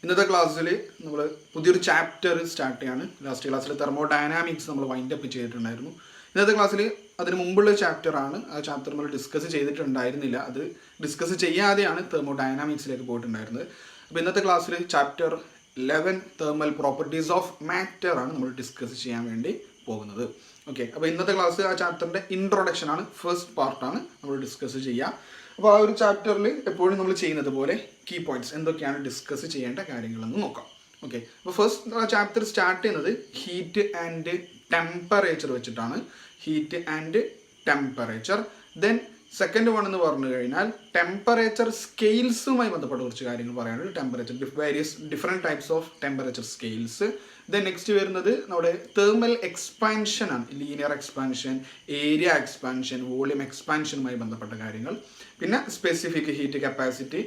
ഇന്നത്തെ ക്ലാസ്സിൽ നമ്മൾ പുതിയൊരു ചാപ്റ്റർ സ്റ്റാർട്ട് ചെയ്യാണ്. ലാസ്റ്റ് ക്ലാസ്സിൽ തെർമോഡൈനാമിക്സ് നമ്മൾ വൈൻഡ് അപ്പ് ചെയ്തിട്ടുണ്ടായിരുന്നു. ഇന്നത്തെ ക്ലാസ്സിൽ അതിന് മുമ്പുള്ള ചാപ്റ്ററാണ്. ആ ചാപ്റ്റർ നമ്മൾ ഡിസ്കസ് ചെയ്തിട്ടുണ്ടായിരുന്നില്ല. അത് ഡിസ്കസ് ചെയ്യാതെയാണ് തെർമോഡൈനാമിക്സിലേക്ക് പോയിട്ടുണ്ടായിരുന്നത്. അപ്പോൾ ഇന്നത്തെ ക്ലാസ്സിൽ chapter 11 thermal properties of matter ആണ് നമ്മൾ ഡിസ്കസ് ചെയ്യാൻ വേണ്ടി പോകുന്നത്. ഓക്കെ, അപ്പോൾ ഇന്നത്തെ ക്ലാസ് ആ ചാപ്റ്ററിൻ്റെ ഇൻട്രൊഡക്ഷൻ ആണ്, ഫസ്റ്റ് പാർട്ടാണ് നമ്മൾ ഡിസ്കസ് ചെയ്യുക. അപ്പോൾ ആ ഒരു ചാപ്റ്ററിൽ എപ്പോഴും നമ്മൾ ചെയ്യുന്നത് പോലെ കീ പോയിന്റ്സ് എന്തൊക്കെയാണ് ഡിസ്കസ് ചെയ്യേണ്ട കാര്യങ്ങളെന്ന് നോക്കാം. ഓക്കെ, അപ്പോൾ ഫസ്റ്റ് ചാപ്റ്റർ സ്റ്റാർട്ട് ചെയ്യുന്നത് ഹീറ്റ് ആൻഡ് ടെമ്പറേച്ചർ വെച്ചിട്ടാണ്. Heat and temperature. Then second one എന്ന് പറഞ്ഞു കഴിഞ്ഞാൽ ടെമ്പറേച്ചർ സ്കെയിൽസുമായി ബന്ധപ്പെട്ട കുറച്ച് കാര്യങ്ങൾ പറയാനുണ്ട്. Temperature various different types of temperature scales. Then next വരുന്നത് നമ്മുടെ തെർമൽ എക്സ്പാൻഷൻ ആണ്. Linear expansion, area expansion, volume എക്സ്പാൻഷനുമായി ബന്ധപ്പെട്ട കാര്യങ്ങൾ. പിന്നെ specific heat capacity,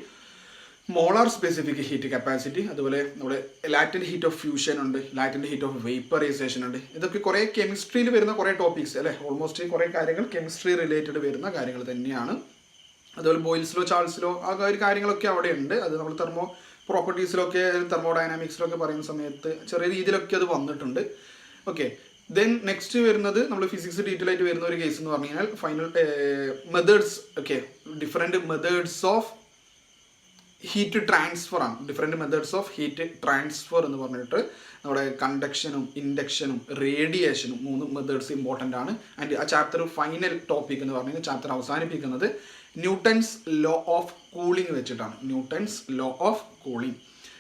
molar specific heat capacity, അതുപോലെ നമ്മുടെ ലാറ്റന്റ് ഹീറ്റ് ഓഫ് ഫ്യൂഷൻ ഉണ്ട്, ലാറ്റന്റ് ഹീറ്റ് ഓഫ് വേപ്പറൈസേഷൻ ഉണ്ട്. ഇതൊക്കെ കുറേ കെമിസ്ട്രിയിൽ വരുന്ന കുറേ ടോപ്പിക്സ് അല്ലേ, ഓൾമോസ്റ്റ് കുറേ കാര്യങ്ങൾ കെമിസ്ട്രി റിലേറ്റഡ് വരുന്ന കാര്യങ്ങൾ തന്നെയാണ്. അതുപോലെ ബോയിൽസ് ലോ, ചാൾസ് ലോ, ആ ഒരു കാര്യങ്ങളൊക്കെ അവിടെ ഉണ്ട്. അത് നമ്മൾ തെർമോ പ്രോപ്പർട്ടീസിലൊക്കെ തെർമോഡൈനാമിക്സിലൊക്കെ പറയുന്ന സമയത്ത് ചെറിയ രീതിയിലൊക്കെ അത് വന്നിട്ടുണ്ട്. ഓക്കെ, ദെൻ നെക്സ്റ്റ് വരുന്നത് നമ്മൾ ഫിസിക്സ് ഡീറ്റെയിൽ ആയിട്ട് വരുന്ന ഒരു കേസ് എന്ന് പറഞ്ഞു കഴിഞ്ഞാൽ final methods. Okay, different methods of heat transfer ആണ്. Different methods of heat transfer എന്ന് പറഞ്ഞിട്ട് നമ്മുടെ കണ്ടക്ഷനും ഇൻഡക്ഷനും റേഡിയേഷനും 3 മെത്തേഡ്സ് ഇമ്പോർട്ടൻ്റ് ആണ്. ആൻഡ് ആ ചാപ്റ്റർ ഫൈനൽ ടോപ്പിക് എന്ന് പറഞ്ഞാൽ ചാപ്റ്റർ അവസാനിപ്പിക്കുന്നത് ന്യൂട്ടൺസ് ലോ ഓഫ് കൂളിംഗ് വെച്ചിട്ടാണ്. Newton's law of cooling.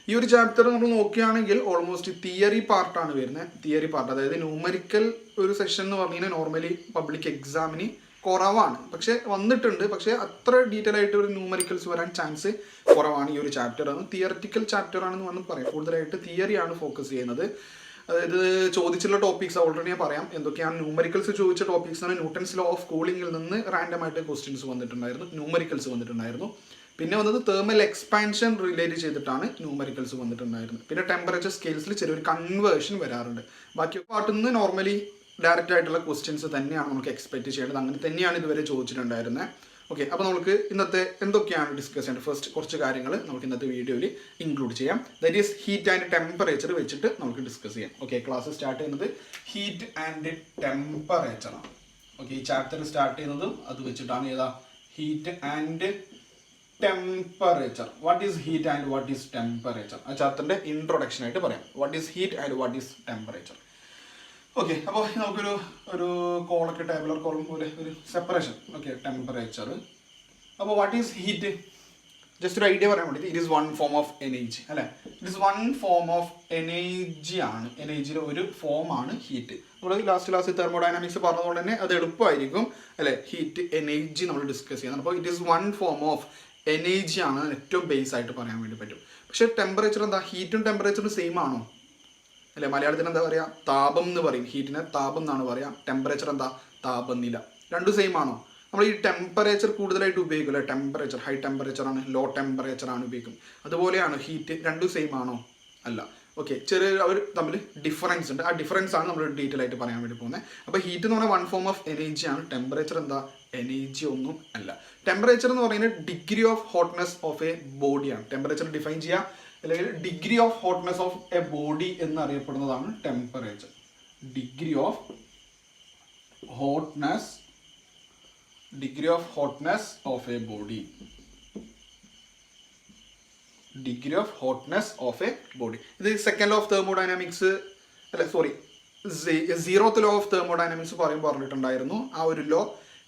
ഈ ഒരു ചാപ്റ്റർ നമ്മൾ നോക്കുകയാണെങ്കിൽ ഓൾമോസ്റ്റ് തിയറി പാർട്ടാണ് വരുന്നത്. തിയറി പാർട്ട്, അതായത് ന്യൂമറിക്കൽ ഒരു സെഷൻ എന്ന് പറഞ്ഞു കഴിഞ്ഞാൽ നോർമലി പബ്ലിക് എക്സാമിന് കുറവാണ്, പക്ഷെ വന്നിട്ടുണ്ട്. പക്ഷേ അത്ര ഡീറ്റെയിൽ ആയിട്ട് ഒരു ന്യൂമറിക്കൽസ് വരാൻ ചാൻസ് കുറവാണ്. ഈ ഒരു ചാപ്റ്റർ ആണ് തിയററ്റിക്കൽ ചാപ്റ്റർ ആണെന്ന് വേണം പറയാം. കൂടുതലായിട്ട് തിയറിയാണ് ഫോക്കസ് ചെയ്യുന്നത്. അതായത് ചോദിച്ചുള്ള ടോപ്പിക്സ് ഓൾറെഡി ഞാൻ പറയാം എന്തൊക്കെയാണ്. ന്യൂമറിക്കൽസ് ചോദിച്ച ടോപ്പിക്സ് ആണ്. ന്യൂട്ടൺസ് ലോ ഓഫ് കൂളിംഗിൽ നിന്ന് റാൻഡം ആയിട്ട് ക്വസ്റ്റ്യൻസ് വന്നിട്ടുണ്ടായിരുന്നു, ന്യൂമറിക്കൽസ് വന്നിട്ടുണ്ടായിരുന്നു. പിന്നെ വന്നത് തെർമൽ എക്സ്പാൻഷൻ റിലേറ്റ് ചെയ്തിട്ടാണ് ന്യൂമറിക്കൽസ് വന്നിട്ടുണ്ടായിരുന്നത്. പിന്നെ ടെമ്പറേച്ചർ സ്കെയിൽസിൽ ചെറിയൊരു കൺവേർഷൻ വരാറുണ്ട്. ബാക്കി പാർട്ടിൽ നിന്ന് നോർമലി ഡയറക്റ്റ് ആയിട്ടുള്ള ക്വസ്റ്റ്യൻസ് തന്നെയാണ് നമുക്ക് എക്സ്പെക്ട് ചെയ്യേണ്ടത്. അങ്ങനെ തന്നെയാണ് ഇതുവരെ ചോദിച്ചിട്ടുണ്ടായിരുന്നത്. ഓക്കെ, അപ്പോൾ നമുക്ക് ഇന്നത്തെ എന്തൊക്കെയാണ് ഡിസ്കസ് ചെയ്യേണ്ടത്, ഫസ്റ്റ് കുറച്ച് കാര്യങ്ങൾ നമുക്ക് ഇന്നത്തെ വീഡിയോയിൽ ഇൻക്ലൂഡ് ചെയ്യാം. That is heat and temperature വെച്ചിട്ട് നമുക്ക് ഡിസ്കസ് ചെയ്യാം. ഓക്കെ, ക്ലാസ് സ്റ്റാർട്ട് ചെയ്യുന്നത് ഹീറ്റ് ആൻഡ് ടെമ്പറേച്ചർ ആണ്. ഓക്കെ, ഈ ചാപ്റ്റർ സ്റ്റാർട്ട് ചെയ്യുന്നതും അത് വെച്ചിട്ടാണ്. ഏതാ? Heat and temperature. What is heat and what is temperature? ആ ചാപ്റ്ററിന്റെ ഇൻട്രൊഡക്ഷൻ ആയിട്ട് പറയാം. What is heat and what is temperature. Okay, അപ്പോൾ നമുക്കൊരു കോളൊക്കെ ടേബിളർ കോളും ഒരു സെപ്പറേഷൻ. Okay, temperature. അപ്പോൾ വാട്ട് ഈസ് ഹീറ്റ്? ജസ്റ്റ് ഒരു ഐഡിയ പറയാൻ വേണ്ടി, it is one form of energy അല്ലേ. It is one form of energy ആണ്. എനർജിയുടെ ഒരു ഫോം ആണ് ഹീറ്റ്. നമ്മൾ ലാസ്റ്റ് ക്ലാസ്സിൽ തെർമോഡൈനാമിക്സ് പറഞ്ഞതുകൊണ്ട് തന്നെ അത് എളുപ്പമായിരിക്കും അല്ലേ, ഹീറ്റ് എനർജി നമ്മൾ ഡിസ്കസ് ചെയ്യുന്നത്. അപ്പോൾ it is one form of energy ആണ് ഏറ്റവും ബേസ് ആയിട്ട് പറയാൻ വേണ്ടി പറ്റും. പക്ഷേ ടെമ്പറേച്ചർ എന്താ? ഹീറ്റും ടെമ്പറേച്ചറും സെയിം ആണോ അല്ലെ? മലയാളത്തിൽ എന്താ പറയുക? താപം എന്ന് പറയും. ഹീറ്റിനെ താപം എന്നാണ് പറയുക. ടെമ്പറേച്ചർ എന്താ? താപനില. രണ്ടും സെയിം ആണോ? നമ്മൾ ഈ ടെമ്പറേച്ചർ കൂടുതലായിട്ട് ഉപയോഗിക്കും അല്ലേ. ടെമ്പറേച്ചർ ഹൈ ടെമ്പറേച്ചർ ആണ്, ലോ ടെമ്പറേച്ചർ ആണ് ഉപയോഗിക്കും. അതുപോലെയാണ് ഹീറ്റ്. രണ്ടും സെയിം ആണോ? അല്ല. ഓക്കെ, ചെറിയ അവർ തമ്മിൽ ഡിഫറൻസ് ഉണ്ട്. ആ ഡിഫറൻസ് ആണ് നമ്മൾ ഡീറ്റെയിൽ ആയിട്ട് പറയാൻ വേണ്ടി പോകുന്നത്. അപ്പോൾ ഹീറ്റ് എന്ന് പറഞ്ഞാൽ വൺ ഫോം ഓഫ് എനർജി ആണ്. ടെമ്പറേച്ചർ എന്താ? എനർജി ഒന്നും അല്ല. ടെമ്പറേച്ചർ എന്ന് പറയുന്നത് degree of hotness of a ബോഡിയാണ്. ടെമ്പറേച്ചർ ഡിഫൈൻ ചെയ്യുക അല്ലെങ്കിൽ degree of hotness of a body എന്നറിയപ്പെടുന്നതാണ് temperature. Degree of hotness of a body. Degree of hotness of a body. ഇത് സെക്കൻഡ് ലോ ഓഫ് തെർമോഡൈനാമിക്സ് അല്ലെ, sorry, 0th law of thermodynamics പറഞ്ഞിട്ടുണ്ടായിരുന്നു. ആ ഒരു law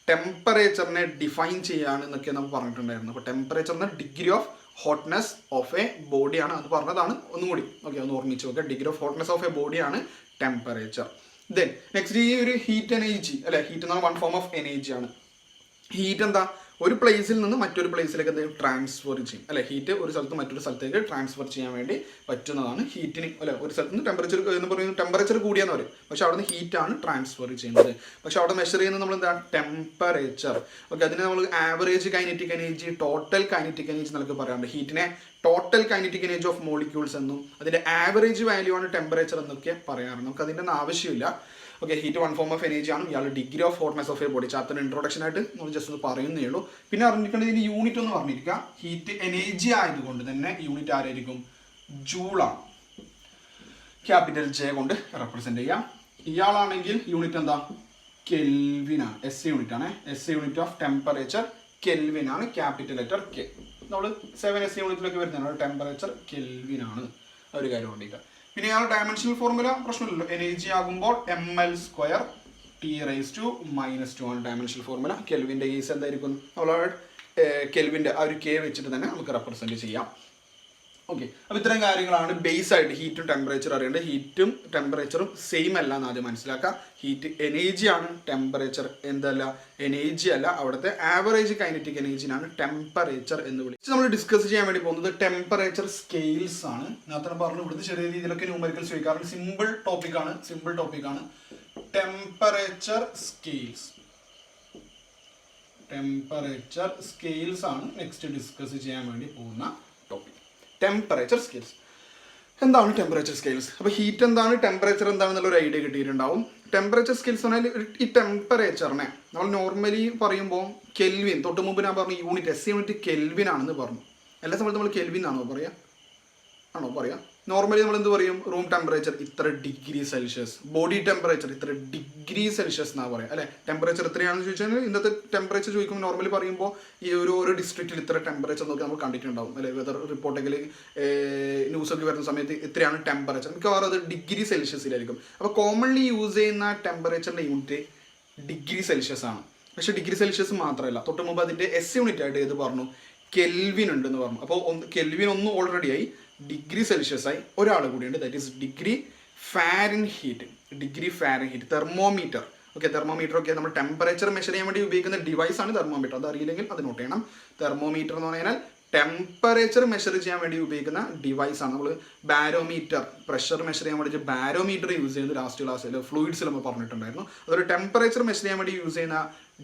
ടെമ്പറേച്ചറിനെ define ചെയ്യാണ് എന്നൊക്കെ നമ്മൾ പറഞ്ഞിട്ടുണ്ടായിരുന്നു. അപ്പോൾ ടെമ്പറേച്ചർ എന്ന degree of hotness of a ബോഡിയാണ്. അത് പറഞ്ഞതാണ്. ഒന്നുകൂടി ഓക്കെ, ഒന്ന് ഓർമ്മിച്ച് നോക്കുക. Degree of hotness of a ബോഡിയാണ് ടെമ്പറേച്ചർ. ദെൻ നെക്സ്റ്റ് ഈ ഒരു ഹീറ്റ് എനർജി അല്ലെ. ഹീറ്റ് എന്ന് പറഞ്ഞാൽ വൺ ഫോം ഓഫ് എനർജി ആണ്. ഹീറ്റ് എന്താ? ഒരു പ്ലേസിൽ നിന്ന് മറ്റൊരു പ്ലേസിലേക്ക് എന്തെങ്കിലും ട്രാൻസ്ഫർ ചെയ്യും അല്ലെ. ഹീറ്റ് ഒരു സ്ഥലത്ത് മറ്റൊരു സ്ഥലത്തേക്ക് ട്രാൻസ്ഫർ ചെയ്യാൻ വേണ്ടി പറ്റുന്നതാണ് ഹീറ്റിന് അല്ലെ. ഒരു സ്ഥലത്ത് നിന്ന് ടെമ്പറേച്ചർ എന്ന് പറയുന്നത് ടെമ്പറേച്ചർ കൂടിയെന്ന് പറയും, പക്ഷെ അവിടെ നിന്ന് ഹീറ്റാണ് ട്രാൻസ്ഫർ ചെയ്യുന്നത്. പക്ഷെ അവിടെ മെഷർ ചെയ്യുന്നത് നമ്മൾ എന്താ? ടെമ്പറേച്ചർ. ഓക്കെ, അതിന് നമ്മൾ average kinetic energy, total kinetic energy എന്നൊക്കെ പറയാറുണ്ട്. ഹീറ്റിനെ total kinetic energy of molecules എന്നും അതിൻ്റെ ആവറേജ് വാല്യൂ ആണ് ടെമ്പറേച്ചർ എന്നൊക്കെ പറയാറുണ്ട്. നമുക്ക് അതിൻ്റെ ഒന്നും ആവശ്യമില്ല. Okay, heat one form of energy ആണ്. ഇയാൾ degree of hotness of a body chapter introduction ആയിട്ട് നമ്മൾ ജസ്റ്റ് ഒന്ന് പറയുന്നേ ഉള്ളൂ. പിന്നെ അറിഞ്ഞിരിക്കേണ്ടത് ഇതിന് യൂണിറ്റ് ഒന്ന് പറഞ്ഞിരിക്കുക. ഹീറ്റ് എനർജി ആയതുകൊണ്ട് തന്നെ യൂണിറ്റ് ആരായിരിക്കും? ജൂളാണ്. ക്യാപിറ്റൽ ജെ കൊണ്ട് റെപ്രസെന്റ് ചെയ്യാം. ഇയാളാണെങ്കിൽ യൂണിറ്റ് എന്താ? കെൽവിനാണ്. എസ് യൂണിറ്റ് ആണ്. S unit of temperature Kelvin ആണ്. Capital letter K. നമ്മൾ 7 യൂണിറ്റിലൊക്കെ വരുന്നതാണ്. ടെമ്പറേച്ചർ കെൽവിൻ ആണ്. ഒരു കാര്യം കൊണ്ടിരിക്കുക. പിന്നെ ഇയാൾ ഡയമെൻഷണൽ ഫോർമുല പ്രശ്നമില്ലല്ലോ. എനർജി ആകുമ്പോൾ ml² T⁻⁻² ആണ് ഡയമെൻഷണൽ ഫോർമുല. കെൽവിൻ്റെ കേസ് എന്തായിരിക്കും? നമ്മൾ കെൽവിൻ്റെ ആ ഒരു കെ വെച്ചിട്ട് തന്നെ നമുക്ക് റെപ്രസെന്റ് ചെയ്യാം. ഓക്കെ, അപ്പോൾ ഇത്തരം കാര്യങ്ങളാണ് ബേസ് ആയിട്ട് ഹീറ്റും ടെമ്പറേച്ചർ അറിയേണ്ടത്. ഹീറ്റും ടെമ്പറേച്ചറും സെയിം അല്ല എന്ന് ആദ്യം മനസ്സിലാക്കുക. ഹീറ്റ് എനർജി ആണ്, ടെമ്പറേച്ചർ എന്തല്ല, എനർജി അല്ല. അവിടുത്തെ ആവറേജ് കൈനറ്റിക് എനർജിനാണ് ടെമ്പറേച്ചർ എന്ന് വിളിച്ച് നമ്മൾ ഡിസ്കസ് ചെയ്യാൻ വേണ്ടി പോകുന്നത് ടെമ്പറേച്ചർ സ്കെയിൽസ് ആണ്. നേരത്തെ പറഞ്ഞു ഇവിടുത്തെ ചെറിയ രീതിയിലൊക്കെ ന്യൂമറിക്കൽസ് ചോദിക്കാറുണ്ട്. സിമ്പിൾ ടോപ്പിക്കാണ് ടെമ്പറേച്ചർ സ്കെയിൽസ്. ടെമ്പറേച്ചർ സ്കെയിൽസ് ആണ് നെക്സ്റ്റ് ഡിസ്കസ് ചെയ്യാൻ വേണ്ടി പോകുന്ന ടോപ്പിക്. ടെമ്പറേച്ചർ സ്കെയിൽസ് എന്താണ്? Temperature scales. അപ്പോൾ ഹീറ്റ് എന്താണ്, ടെമ്പറേച്ചർ എന്താണെന്നുള്ള ഒരു ഐഡിയ കിട്ടിയിട്ടുണ്ടാവും. ടെമ്പറേച്ചർ സ്കെയിൽസ് പറഞ്ഞാൽ ഈ ടെമ്പറേച്ചറിനെ നമ്മൾ നോർമലി പറയുമ്പോൾ കെൽവിൻ, തൊട്ട് മുമ്പ് ഞാൻ പറഞ്ഞു യൂണിറ്റ് എസ് യൂണിറ്റ് കെൽവിൻ ആണെന്ന് പറഞ്ഞു. എല്ലാ സമയത്തും നമ്മൾ കെൽവിൻ ആണോ പറയാ? നോർമലി നമ്മൾ എന്ത് പറയും? റൂം ടെമ്പറേച്ചർ ഇത്ര ഡിഗ്രി സെൽഷ്യസ്, ബോഡി ടെമ്പറേച്ചർ ഇത്ര ഡിഗ്രി സെൽഷ്യസ് എന്നാ പറയാം അല്ലെ. ടെമ്പറേച്ചർ എത്രയാണെന്ന് ചോദിച്ചാൽ ഇന്നത്തെ ടെമ്പറേച്ചർ ചോദിക്കുമ്പോൾ നോർമലി പറയുമ്പോൾ ഈ ഓരോ ഡിസ്ട്രിക്റ്റിൽ ഇത്ര ടെമ്പറേച്ചർ നോക്കി നമ്മൾ കണ്ടിട്ടുണ്ടാവും അല്ലെ. വെതർ റിപ്പോർട്ടെങ്കിൽ ന്യൂസൊക്കെ വരുന്ന സമയത്ത് ഇത്രയാണ് ടെമ്പറേച്ചർ, മിക്കവാറും അത് ഡിഗ്രി സെൽഷ്യസിലായിരിക്കും. അപ്പോൾ കോമൺലി യൂസ് ചെയ്യുന്ന ടെമ്പറേച്ചറിൻ്റെ യൂണിറ്റ് ഡിഗ്രി സെൽഷ്യസ് ആണ്. പക്ഷേ ഡിഗ്രി സെൽഷ്യസ് മാത്രമല്ല, തൊട്ട് മുമ്പ് അതിൻ്റെ എസ് യൂണിറ്റ് ആയിട്ട് ഏത് പറഞ്ഞു? കെൽവിൻ ഉണ്ടെന്ന് പറഞ്ഞു. അപ്പോൾ കെൽവിൻ ഒന്ന് ഓൾറെഡി ആയി, ഡിഗ്രി സെൽഷ്യസ് ആയി ഒരാൾ കൂടിയുണ്ട്, that is degree Fahrenheit. Thermometer. Okay, thermometer ഒക്കെ നമ്മൾ ടെമ്പറേച്ചർ മെഷർ ചെയ്യാൻ വേണ്ടി ഉപയോഗിക്കുന്ന ഡിവൈസ് ആണ് തെർമോമീറ്റർ. അത് അറിയില്ലെങ്കിൽ അത് നോട്ട് ചെയ്യണം. തെർമോമീറ്റർ എന്ന് പറഞ്ഞാൽ ടെമ്പറേച്ചർ മെഷർ ചെയ്യാൻ വേണ്ടി ഉപയോഗിക്കുന്ന ഡിവൈസ് ആണ്. നമ്മൾ ബാരോമീറ്റർ, പ്രഷർ മെഷർ ചെയ്യാൻ വേണ്ടി ബാരോമീറ്റർ യൂസ് ചെയ്യുന്നത് ലാസ്റ്റ് ക്ലാസ്സിൽ ഫ്ലൂയിഡ്സിൽ നമ്മൾ പറഞ്ഞിട്ടുണ്ടായിരുന്നു. അതൊരു ടെമ്പറേച്ചർ മെഷർ ചെയ്യാൻ വേണ്ടി യൂസ് ചെയ്യുന്ന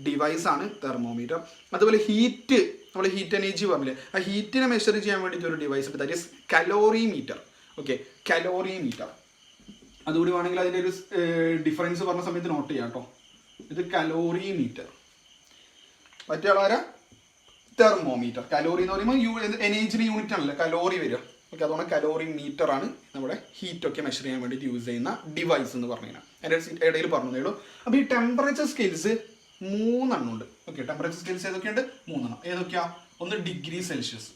ഡിവൈസ് ആണ് തെർമോമീറ്റർ. അതുപോലെ ഹീറ്റ്, നമ്മൾ ഹീറ്റ് എനർജി പറഞ്ഞില്ലേ, ആ ഹീറ്റിനെ മെഷർ ചെയ്യാൻ വേണ്ടിയിട്ട് ഒരു ഡിവൈസ് ഉണ്ട്, that is calorimeter. Okay, calorimeter. അതുകൂടി വേണമെങ്കിൽ അതിൻ്റെ ഒരു ഡിഫറൻസ് പറഞ്ഞ സമയത്ത് നോട്ട് ചെയ്യാം കേട്ടോ. ഇത് കലോറിമീറ്റർ. മറ്റേ ആളാരാ? തെർമോമീറ്റർ. കലോറി എന്ന് പറയുമ്പോൾ എനർജിയുടെ യൂണിറ്റ് ആണല്ലോ കലോറി വരിക. ഓക്കെ, അതുകൊണ്ട് കലോറി മീറ്റർ ആണ് നമ്മുടെ ഹീറ്റ് ഒക്കെ മെഷർ ചെയ്യാൻ വേണ്ടിയിട്ട് യൂസ് ചെയ്യുന്ന ഡിവൈസ് എന്ന് പറഞ്ഞു കഴിഞ്ഞാൽ. എൻ്റെ ഇടയിൽ പറഞ്ഞതേ ഉള്ളൂ. അപ്പോൾ ഈ ടെമ്പറേച്ചർ സ്കെയിൽസ് 3 എണ്ണം ഉണ്ട്. Okay, temperature scales ഏതൊക്കെയുണ്ട്? 3 എണ്ണം. ഏതൊക്കെയാ? ഒന്ന് ഡിഗ്രി സെൽഷ്യസ്,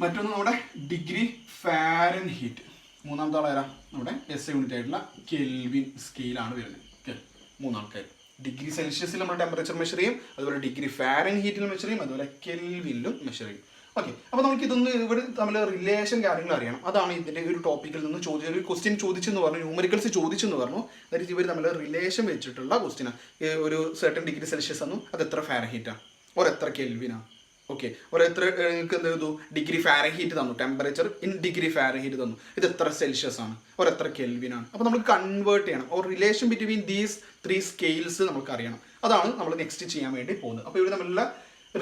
മറ്റൊന്ന് നമ്മുടെ ഡിഗ്രി ഫാരൻഹീറ്റ്, മൂന്നാമത്തെ ആളാരാ? നമ്മുടെ എസ് യൂണിറ്റ് ആയിട്ടുള്ള കെൽവിൻ സ്കെയിലാണ് വരുന്നത്. ഓക്കെ, 3 ആൾക്കാർ. ഡിഗ്രി സെൽഷ്യസിൽ നമ്മൾ ടെമ്പറേച്ചർ മെഷർ ചെയ്യും, അതുപോലെ ഡിഗ്രി ഫാരൻഹീറ്റിൽ മെഷർ ചെയ്യും, അതുപോലെ കെൽവിനിലും മെഷർ ചെയ്യും. ഓക്കെ, അപ്പോൾ നമുക്ക് ഇതൊന്ന് ഇവിടെ തമ്മിൽ റിലേഷൻ കാര്യങ്ങൾ അറിയണം. അതാണ് ഇതിൻ്റെ ഒരു ടോപ്പിക്കിൽ നിന്ന് ഒരു ക്വസ്റ്റ്യൻ ചോദിച്ചെന്ന് പറഞ്ഞു, ന്യൂമറിക്കൽസ് ചോദിച്ചെന്ന് പറഞ്ഞു. അതായത് ഇവർ തമ്മിൽ റിലേഷൻ വെച്ചിട്ടുള്ള ക്വസ്റ്റ്യനാണ്. ഒരു സെർട്ടൺ ഡിഗ്രി സെൽഷ്യസ് എന്നും അത് എത്ര ഫാരൻഹീറ്റാണ്, ഒരെത്ര കെൽവിനാണ്. ഓക്കെ, ഒരെത്ര നിങ്ങൾക്ക് എന്ത് ചെയ്തു? ഡിഗ്രി ഫാരൻഹീറ്റ് തന്നു, ടെമ്പറേച്ചർ ഇൻ ഡിഗ്രി ഫാരൻഹീറ്റ് തന്നു. ഇത് എത്ര സെൽഷ്യസ് ആണ്, ഒരെത്ര കെൽവിനാണ്. അപ്പോൾ നമുക്ക് കൺവേർട്ട് ചെയ്യണം. Or relation between these 3 scales നമുക്ക് അറിയണം. അതാണ് നമ്മൾ നെക്സ്റ്റ് ചെയ്യാൻ വേണ്ടി പോകുന്നത്. അപ്പോൾ ഇവർ തമ്മിലുള്ള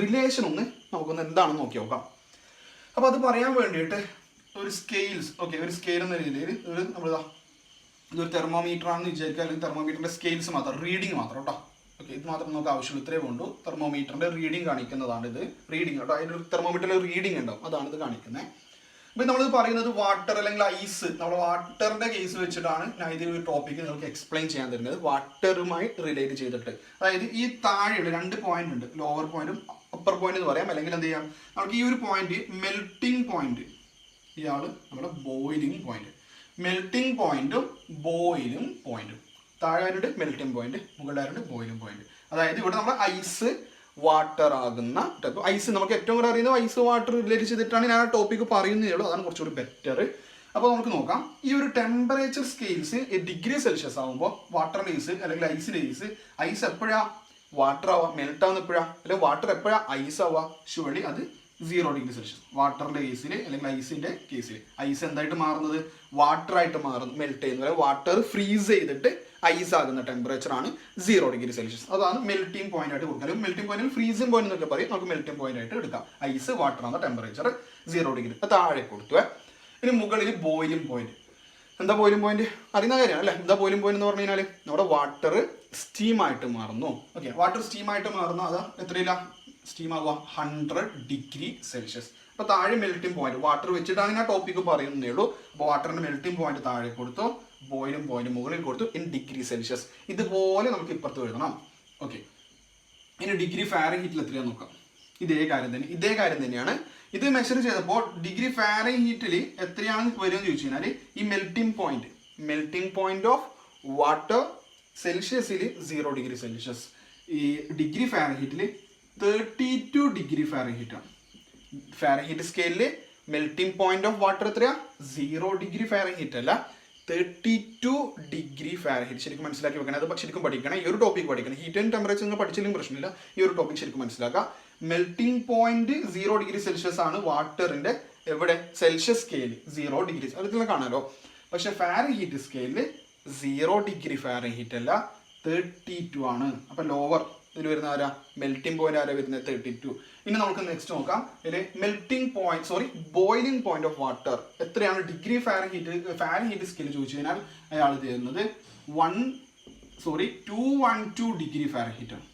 റിലേഷൻ ഒന്ന് നമുക്കൊന്ന് എന്താണെന്ന് നോക്കി നോക്കാം. അപ്പോൾ അത് പറയാൻ വേണ്ടിയിട്ട് ഒരു സ്കെയിൽസ്, ഓക്കെ, ഒരു സ്കെയിൽ എന്ന രീതിയിൽ നമ്മളിതാ ഇതൊരു തെർമോമീറ്റർ ആണെന്ന് വിചാരിക്കുക, അല്ലെങ്കിൽ തെർമോമീറ്ററിൻ്റെ സ്കെയിൽസ് മാത്രം, റീഡിങ് മാത്രം കേട്ടോ. ഓക്കെ, ഇത് മാത്രം നമുക്ക് ആവശ്യമുള്ളൂ. ഇത്രേ വേണ്ടു. തെർമോമീറ്ററിൻ്റെ റീഡിങ് കാണിക്കുന്നതാണ് ഇത്. റീഡിങ് കേട്ടോ, അതിൻ്റെ തെർമോമീറ്ററിൽ റീഡിങ് ഉണ്ടാവും, അതാണ് ഇത് കാണിക്കുന്നത്. അപ്പോൾ നമ്മളിത് പറയുന്നത് വാട്ടർ അല്ലെങ്കിൽ ഐസ്, നമ്മൾ വാട്ടറിൻ്റെ കേസ് വെച്ചിട്ടാണ് ഞാൻ ഇത് ഒരു ടോപ്പിക്ക് നിങ്ങൾക്ക് എക്സ്പ്ലെയിൻ ചെയ്യാൻ തരുന്നത്, വാട്ടറുമായി റിലേറ്റ് ചെയ്തിട്ട്. അതായത് ഈ താഴെയുള്ള 2 പോയിന്റ് ഉണ്ട്, ലോവർ പോയിന്റും അപ്പർ പോയിന്റ് എന്ന് പറയാം. അല്ലെങ്കിൽ എന്ത് ചെയ്യാം, നമുക്ക് ഈ ഒരു പോയിന്റ് മെൽറ്റിംഗ് പോയിന്റ്, ഇയാൾ നമ്മുടെ ബോയിലിംഗ് പോയിന്റ്, മെൽറ്റിംഗ് പോയിന്റും ബോയിലിംഗ് പോയിന്റും. താഴെ മെൽറ്റിംഗ് പോയിന്റ്, മുകളിലായിട്ട് ബോയിലിംഗ് പോയിന്റ്. അതായത് ഇവിടെ നമ്മൾ ഐസ് വാട്ടർ ആകുന്ന ടൈപ്പ്. ഐസ് നമുക്ക് ഏറ്റവും കൂടുതൽ അറിയുന്നത് ഐസ് വാട്ടർ റിലേറ്റ് ചെയ്തിട്ടാണ് ഞാൻ ആ ടോപ്പിക്ക് പറയുന്നതേ ഉള്ളൂ, അതാണ് കുറച്ചുകൂടി ബെറ്റർ. അപ്പോൾ നമുക്ക് നോക്കാം. ഈ ഒരു ടെമ്പറേച്ചർ സ്കെയിൽസ് ഡിഗ്രി സെൽഷ്യസ് ആകുമ്പോൾ വാട്ടറിൻ്റെ കേസ് അല്ലെങ്കിൽ ഐസിൻ്റെ കേസ്, ഐസ് എപ്പോഴാണ് വാട്ടർ ആവുക, മെൽറ്റ് ആവുന്ന എപ്പോഴാണ്, അല്ലെങ്കിൽ വാട്ടർ എപ്പോഴാണ് ഐസ് ആവുക? ഷുവർലി അത് 0 ഡിഗ്രി സെൽഷ്യസ്. വാട്ടറിൻ്റെ കേസിൽ അല്ലെങ്കിൽ ഐസിൻ്റെ കേസിൽ ഐസ് എന്തായിട്ട് മാറുന്നത്? വാട്ടറായിട്ട് മാറുന്നു, മെൽറ്റ് ചെയ്യുന്നത്. വാട്ടർ ഫ്രീസ് ചെയ്തിട്ട് ഐസ് ആകുന്ന ടെമ്പറേച്ചർ ആണ് 0 ഡിഗ്രി സെൽഷ്യസ്. അതാണ് മെൽറ്റിംഗ് പോയിന്റ് ആയിട്ട് കൊടുക്കുക. അല്ലെങ്കിൽ മെൽറ്റിംഗ് പോയിന്റ്, ഫ്രീസിംഗ് പോയിന്റ് എന്നൊക്കെ പറയും. നമുക്ക് മെൽറ്റിംഗ് പോയിന്റ് ആയിട്ട് എടുക്കാം. ഐസ് വാട്ടർ ആകുന്ന ടെമ്പറേച്ചർ 0 ഡിഗ്രി. താഴെ കൊടുത്തു. ഇനി മുകളിൽ ബോയിലിംഗ് പോയിന്റ്. എന്താ ബോയിലിംഗ് പോയിന്റ്? അറിയുന്ന കാര്യമാണ് അല്ലേ. എന്താ ബോയിലിംഗ് പോയിന്റ് എന്ന് പറഞ്ഞു കഴിഞ്ഞാൽ നമ്മുടെ വാട്ടർ സ്റ്റീമായിട്ട് മാറുന്നു. ഓക്കെ, വാട്ടർ സ്റ്റീമായിട്ട് മാറുന്ന അത് എത്രയില്ല സ്റ്റീം ആവുക? 100 ഡിഗ്രി സെൽഷ്യസ്. അപ്പോൾ താഴെ മെൽറ്റിംഗ് പോയിന്റ് വാട്ടർ വെച്ചിട്ടാണ് ഞാൻ ടോപ്പിക്ക് പറയുന്നേ ഉള്ളൂ. അപ്പോൾ വാട്ടറിന്റെ മെൽറ്റിംഗ് പോയിന്റ് താഴെ കൊടുത്തു, ബോയിലിംഗ് പോയിന്റ് മുകളിൽ കൊടുത്തു ഇൻ ഡിഗ്രി സെൽഷ്യസ്. ഇതുപോലെ നമുക്ക് ഇപ്പുറത്ത് എഴുതണം. ഓക്കെ, ഇനി ഡിഗ്രി ഫാരൻഹീറ്റിൽ എത്രയാണെന്ന് നോക്കാം. ഇതേ കാര്യം തന്നെയാണ്. ഇത് മെഷർ ചെയ്തപ്പോൾ ഡിഗ്രി ഫാരൻഹീറ്റിൽ എത്രയാണ് വരുമെന്ന് ചോദിച്ചു കഴിഞ്ഞാൽ ഈ മെൽറ്റിംഗ് പോയിന്റ് ഓഫ് വാട്ടർ സെൽഷ്യസിൽ 0 ഡിഗ്രി സെൽഷ്യസ്, ഈ ഡിഗ്രി ഫാരൻഹീറ്റിൽ 32 ഡിഗ്രി ഫാരൻഹീറ്റ് ആണ്. ഫാരൻഹീറ്റ് സ്കെയിലിൽ മെൽറ്റിംഗ് പോയിന്റ് ഓഫ് വാട്ടർ എത്രയാ? 0 ഡിഗ്രി ഫാരൻഹീറ്റ് അല്ല, 32 ഡിഗ്രി ഫാരൻഹീറ്റ്. ശരിക്കും മനസ്സിലാക്കി വെക്കണം. അത് ശരിക്കും പഠിക്കണം. ഈ ഒരു ടോപ്പിക് പഠിക്കണം. ഹീറ്റ് ആൻഡ് ടെമ്പറേച്ചർ നിങ്ങൾ പഠിച്ചില്ലെങ്കിൽ പ്രശ്നമില്ല. ഈ ഒരു ടോപ്പിക് ശരിക്കും മനസ്സിലാക്കുക. മെൽറ്റിംഗ് പോയിന്റ് 0 ഡിഗ്രി സെൽഷ്യസ് ആണ് വാട്ടറിന്റെ എവിടെ? Celsius scale 0 degree. അത് കാണാലോ. പക്ഷെ ഫാരൻഹീറ്റ് സ്കെയിലിൽ 0 ഡിഗ്രി ഫാരൻഹീറ്റ് അല്ല, 32 ആണ്. അപ്പൊ ലോവർ ഇതിൽ വരുന്ന ആരാ? മെൽറ്റിംഗ് പോയിന്റ് ആരാ വരുന്നത്? 32. ഇനി നമുക്ക് നെക്സ്റ്റ് നോക്കാം. ഇതിൽ ബോയിലിംഗ് പോയിന്റ് ഓഫ് വാട്ടർ എത്രയാണ്? ഡിഗ്രി ഫാരൻഹീറ്റ് സ്കെയിൽ ചോദിച്ചു കഴിഞ്ഞാൽ അയാൾ തരുന്നത് 212 ഡിഗ്രി ഫാരൻഹീറ്റ് ആണ്.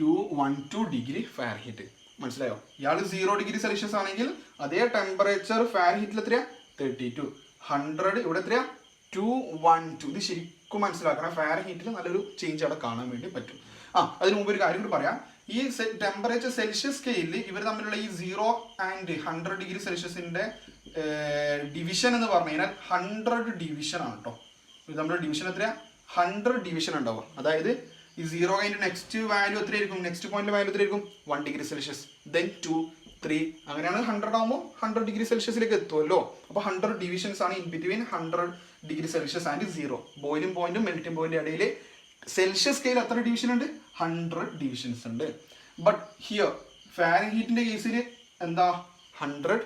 212 ഡിഗ്രി ഫാരൻഹീറ്റ്. മനസ്സിലായോ? ഇയാൾ 0 ഡിഗ്രി സെൽഷ്യസ് ആണെങ്കിൽ അതേ ടെമ്പറേച്ചർ ഫാരൻഹീറ്റിൽ എത്രയാ? 32. 100 ഇവിടെ എത്രയാ? 212. ഇത് ശരിക്കും മനസ്സിലാക്കണം. ഫാരൻഹീറ്റിൽ നല്ലൊരു ചേഞ്ച് അവിടെ കാണാൻ വേണ്ടി പറ്റും. അതിന് മുമ്പ് ഒരു കാര്യം കൂടി പറയാം. ഈ ടെമ്പറേച്ചർ സെൽഷ്യസ് സ്കെയിലിൽ ഇവർ തമ്മിലുള്ള ഈ 0 ആൻഡ് 100 ഡിഗ്രി സെൽഷ്യസിന്റെ ഡിവിഷൻ എന്ന് പറഞ്ഞു കഴിഞ്ഞാൽ 100 ഡിവിഷൻ ആണ് കേട്ടോ. ഇത് നമ്മുടെ ഡിവിഷൻ എത്രയാ? 100 ഡിവിഷൻ ഉണ്ടാവുക. അതായത് ഈ 0 കഴിഞ്ഞ് നെക്സ്റ്റ് വാല്യൂ എത്രയായിരിക്കും? നെക്സ്റ്റ് പോയിന്റ് വാല്യൂ എത്രയായിരിക്കും? 1 ഡിഗ്രി സെൽഷ്യസ്, ദെൻ 2, 3, അങ്ങനെയാണ് 100 ആകുമ്പോൾ 100 ഡിഗ്രി സെൽഷ്യസിലേക്ക് എത്തുമല്ലോ. അപ്പോൾ 100 ഡിവിഷൻസ് ആണ് in between 100 degree Celsius and 0. Boiling പോയിന്റും മെൽറ്റിംഗ് പോയിന്റും ഇടയിൽ സെൽഷ്യസ് സ്കെയിൽ എത്ര ഡിവിഷൻ ഉണ്ട്? 100 ഡിവിഷൻസ് ഉണ്ട്. ബട്ട് ഹിയർ ഫാരൻഹീറ്റിന്റെ കേസിൽ എന്താ? 100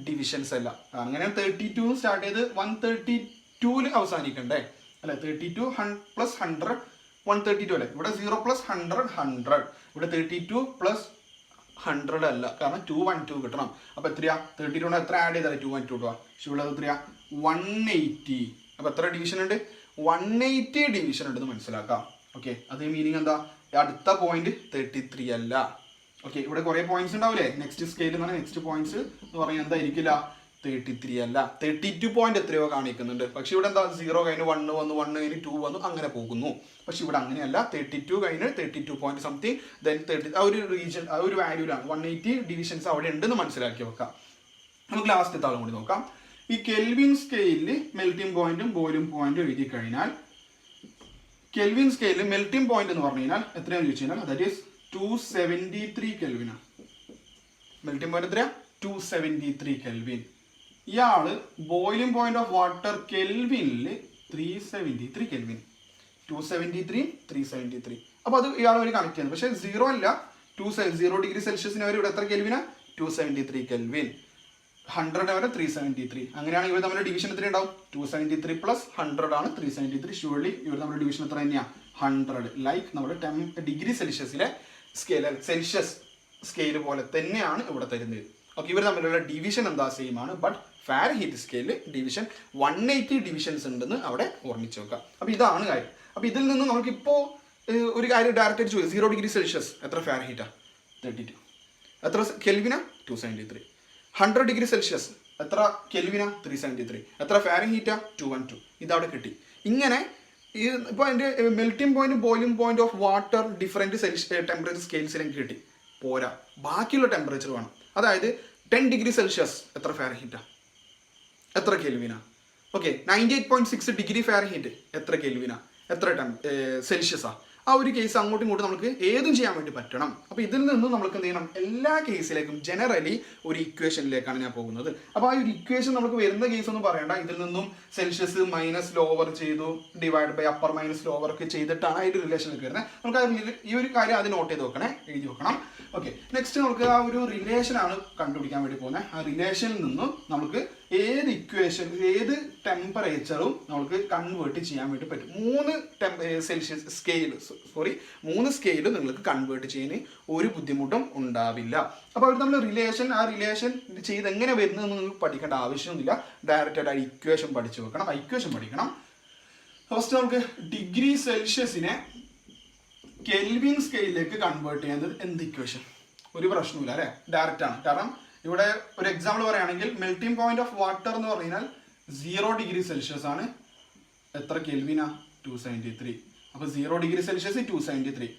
ഡിവിഷൻസ് അല്ല. അങ്ങനെ 32 സ്റ്റാർട്ട് ചെയ്ത് 132 അവസാനിക്കണ്ടേ അല്ലെ? 32 പ്ലസ് 100 132 അല്ലേ? ഇവിടെ 0 പ്ലസ് 100 100. ഇവിടെ 32 പ്ലസ് 100 അല്ല, കാരണം 212 കിട്ടണം. അപ്പൊ എത്രയാ? 32 എത്ര ആഡ് ചെയ്താലേ 212 കിട്ടുക? പക്ഷെ ഇവിടെ എത്രയാ? 180. അപ്പൊ എത്ര ഡിവിഷൻ ഉണ്ട്? 180 ഡിവിഷൻ ഉണ്ടെന്ന് മനസ്സിലാക്കാം. ഓക്കെ, അത് മീനിങ് എന്താ? അടുത്ത പോയിന്റ് 33 അല്ല. ഓക്കെ, ഇവിടെ കുറെ പോയിന്റ്സ് ഉണ്ടാവില്ലേ? നെക്സ്റ്റ് സ്കെയിൽ എന്ന് പറഞ്ഞാൽ നെക്സ്റ്റ് പോയിന്റ്സ് എന്ന് പറഞ്ഞാൽ എന്തായിരിക്കില്ല? 33 അല്ല, 32 പോയിന്റ് എത്രയോ കാണിക്കുന്നുണ്ട്. പക്ഷെ ഇവിടെ എന്താ? 0 കഴിഞ്ഞ് 1 വന്നു, 1 കഴിഞ്ഞ് 2 വന്നു, അങ്ങനെ പോകുന്നു. പക്ഷെ ഇവിടെ അങ്ങനെയല്ല. 32 കഴിഞ്ഞ് 32 പോയിന്റ് സംതിങ്, ദെൻ 30. ആ ഒരു റീജിയൻ, ആ ഒരു വാല്യൂലാണ് 180 ഡിവിഷൻസ് അവിടെ ഉണ്ടെന്ന് മനസ്സിലാക്കി വെക്കാം. നമുക്ക് ലാസ്റ്റ് താളും കൂടി നോക്കാം. ഈ കെൽവിൻ സ്കെയിലിൽ മെൽറ്റിംഗ് പോയിന്റും ബോയിലിംഗ് പോയിന്റും എഴുതി കഴിഞ്ഞാൽ കെൽവിൻ സ്കെയിലിൽ മെൽറ്റിംഗ് പോയിന്റ് എന്ന് പറഞ്ഞു കഴിഞ്ഞാൽ എത്രയാണെന്ന് ചോദിച്ചു കഴിഞ്ഞാൽ ദാറ്റ് ഈസ് 273 കെൽവിനാണ്. മെൽറ്റിംഗ് പോയിന്റ് എത്രയാ? 273 കെൽവിൻ. ഇയാള് ബോയിലിംഗ് പോയിന്റ് ഓഫ് വാട്ടർ കെൽവിനിൽ 373 കെൽവിൻ. 273 373. അപ്പൊ അത് ഇയാൾ വഴി കണക്ട് ചെയ്യുന്നത്. പക്ഷെ 0 അല്ല, 0 ഡിഗ്രി സെൽഷ്യസിന് വരെ ഇവിടെ എത്ര കെൽവിനാ? 273 കെൽവിൻ. 100 വരെ 373. അങ്ങനെയാണ് ഇവർ തമ്മിൽ ഡിവിഷൻ എത്ര ഉണ്ടാവും? 273 പ്ലസ് 100 ആണ് 373. ഷുവർലി ഇവർ തമ്മിൽ ഡിവിഷൻ എത്ര തന്നെയാ? 100. ലൈക്ക് നമ്മുടെ ഡിഗ്രി സെൽഷ്യസിലെ സ്കെയിൽ, സെൽഷ്യസ് സ്കെയിൽ പോലെ തന്നെയാണ് ഇവിടെ തരുന്നത്. ഓക്കെ, ഇവർ തമ്മിലുള്ള ഡിവിഷൻ എന്താ? സെയിം ആണ്. ബട്ട് ഫാരൻഹീറ്റ് സ്കെയിലിൽ ഡിവിഷൻ 180 ഡിവിഷൻസ് ഉണ്ടെന്ന് അവിടെ ഓർമ്മിച്ച് വെക്കാം. അപ്പോൾ ഇതാണ് കാര്യം. അപ്പോൾ ഇതിൽ നിന്ന് നമുക്കിപ്പോൾ ഒരു കാര്യം ഡയറക്റ്റ് ആയിട്ട് ചോദിക്കും. 0 ഡിഗ്രി സെൽഷ്യസ് എത്ര ഫാരൻഹീറ്റാ? 32. എത്ര കെൽവിനാ? 273. 100 ഡിഗ്രി സെൽഷ്യസ് എത്ര കെൽവിനാ? 373. എത്ര ഫാരൻഹീറ്റാ? 212. ഇതവിടെ കിട്ടി. ഇങ്ങനെ ഈ ഇപ്പോൾ അതിൻ്റെ melting point boiling point of water different temperature സ്കെയിൽസിലേക്ക് കിട്ടി. പോരാ, ബാക്കിയുള്ള ടെമ്പറേച്ചർ വേണം. അതായത് 10 ഡിഗ്രി സെൽഷ്യസ് എത്ര ഫാരൻഹീറ്റാ? എത്ര കെൽവിനാ? ഓക്കെ, 98.6 ഡിഗ്രി ഫാരൻഹീറ്റ് എത്ര കെൽവിനാ? എത്ര സെൽഷ്യസാ? ആ ഒരു കേസ് അങ്ങോട്ടും ഇങ്ങോട്ടും നമുക്ക് ഏതും ചെയ്യാൻ വേണ്ടി പറ്റണം. അപ്പോൾ ഇതിൽ നിന്ന് നമുക്ക് എന്ത് ചെയ്യണം? എല്ലാ കേസിലേക്കും ജനറലി ഒരു ഇക്വേഷനിലേക്കാണ് ഞാൻ പോകുന്നത്. അപ്പോൾ ആ ഒരു ഇക്വേഷൻ നമുക്ക് വരുന്ന കേസ് ഒന്നും പറയണ്ട. ഇതിൽ നിന്നും സെൽഷ്യസ് മൈനസ് ലോവർ ചെയ്തു, divide by upper minus lower ഒക്കെ ചെയ്തിട്ടാണ് ആ ഒരു റിലേഷനിലേക്ക് വരുന്നത്. നമുക്ക് ഈ ഒരു കാര്യം അത് നോട്ട് ചെയ്ത് വെക്കണേ, എഴുതി വെക്കണം. ഓക്കെ, നെക്സ്റ്റ് നമുക്ക് ആ ഒരു റിലേഷനാണ് കണ്ടുപിടിക്കാൻ വേണ്ടി പോകുന്നത്. ആ റിലേഷനിൽ നിന്നും നമുക്ക് ഏത് ഇക്വേഷൻ, ഏത് ടെമ്പറേച്ചറും നമുക്ക് കൺവേർട്ട് ചെയ്യാൻ വേണ്ടി പറ്റും. 3 സ്കെയിൽ നിങ്ങൾക്ക് കൺവേർട്ട് ചെയ്യാൻ ഒരു ബുദ്ധിമുട്ടും ഉണ്ടാവില്ല. അപ്പോൾ അവർ നമ്മൾ ആ റിലേഷൻ ചെയ്ത് എങ്ങനെ വരുന്നതെന്ന് നിങ്ങൾക്ക് പഠിക്കേണ്ട ആവശ്യമൊന്നുമില്ല. ഡയറക്റ്റ് ആയിട്ട് ഇക്വേഷൻ പഠിച്ചു വെക്കണം. ആ ഇക്വേഷൻ പഠിക്കണം. ഫസ്റ്റ് നമുക്ക് ഡിഗ്രി സെൽഷ്യസിനെ കെൽവിൻ സ്കെയിലിലേക്ക് കൺവേർട്ട് ചെയ്യുന്നത് എന്ത് ഇക്വേഷൻ? ഒരു പ്രശ്നമില്ല അല്ലേ? ഡയറക്റ്റ് ആണ്. കാരണം ഇവിടെ ഒരു എക്സാമ്പിൾ പറയുകയാണെങ്കിൽ മെൽറ്റിംഗ് പോയിന്റ് ഓഫ് വാട്ടർ എന്ന് പറഞ്ഞാൽ 0 ഡിഗ്രി സെൽഷ്യസ് ആണ്. എത്ര കെൽവിനാ? 273. അപ്പോൾ 0 ഡിഗ്രി സെൽഷ്യസ് 273.